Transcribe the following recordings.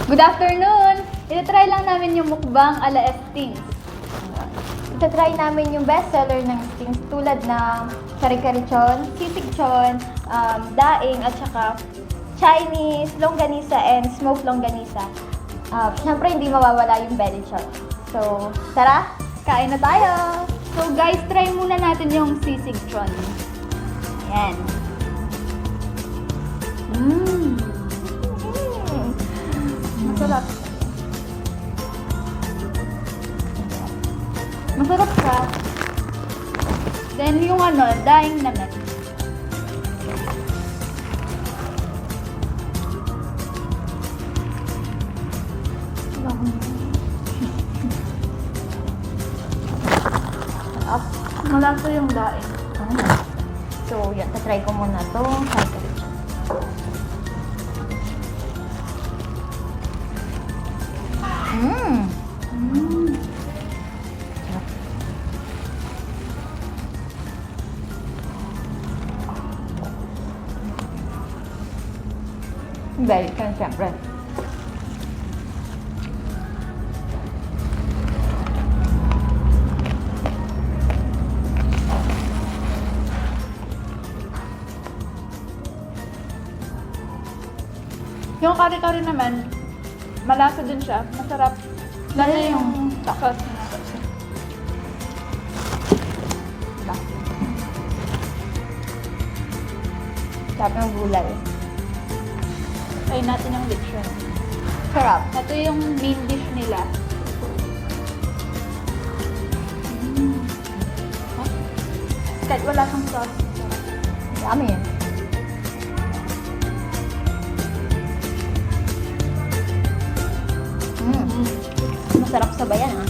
Good afternoon! Ito-try lang namin yung mukbang ala Stings. Itatry namin yung bestseller ng Stings tulad ng kari-karichon, sisig-chon, daing at saka Chinese, longganisa, and smoked longganisa. Siyempre, hindi mawawala yung belly-chon. So, tara, kain na tayo! So guys, try muna natin yung sisig-chon. Ayan. Masarap. Masarap siya. Then yung daing naman. Malasa yung daing. So, yan, tatry ko muna to. Kari-karichon. Very kan siyempre. Yung kare-kare naman, malasa din siya. Masarap. Lalo yung sauce niya. Sarap ng gulay. Try natin yung lechon. Sarap. Ito yung main dish nila. Kahit wala kang sauce. Yummy. Masarap sabayan, ah.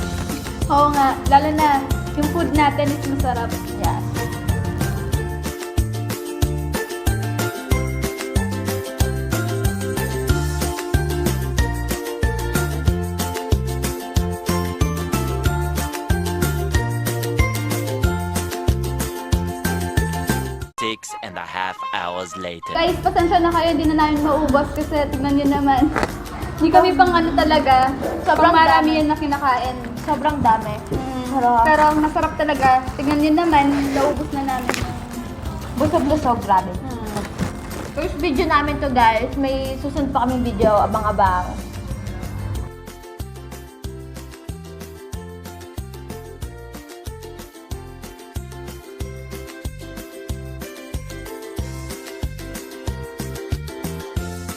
Oo nga, lalo na yung food natin is masarap. Yes. Six and a half hours later. Guys, pasensya na kayo, hindi na namin maubos kasi tignan nyo naman. Hindi kami pang talaga. Sobrang marami yan na kinakain. Sobrang dami. Sarap. Pero ang masarap talaga. Tignan nyo naman, naubos na namin. Busog-busog, grabe. First video namin to, guys. May susunod pa kaming video, abang-abang.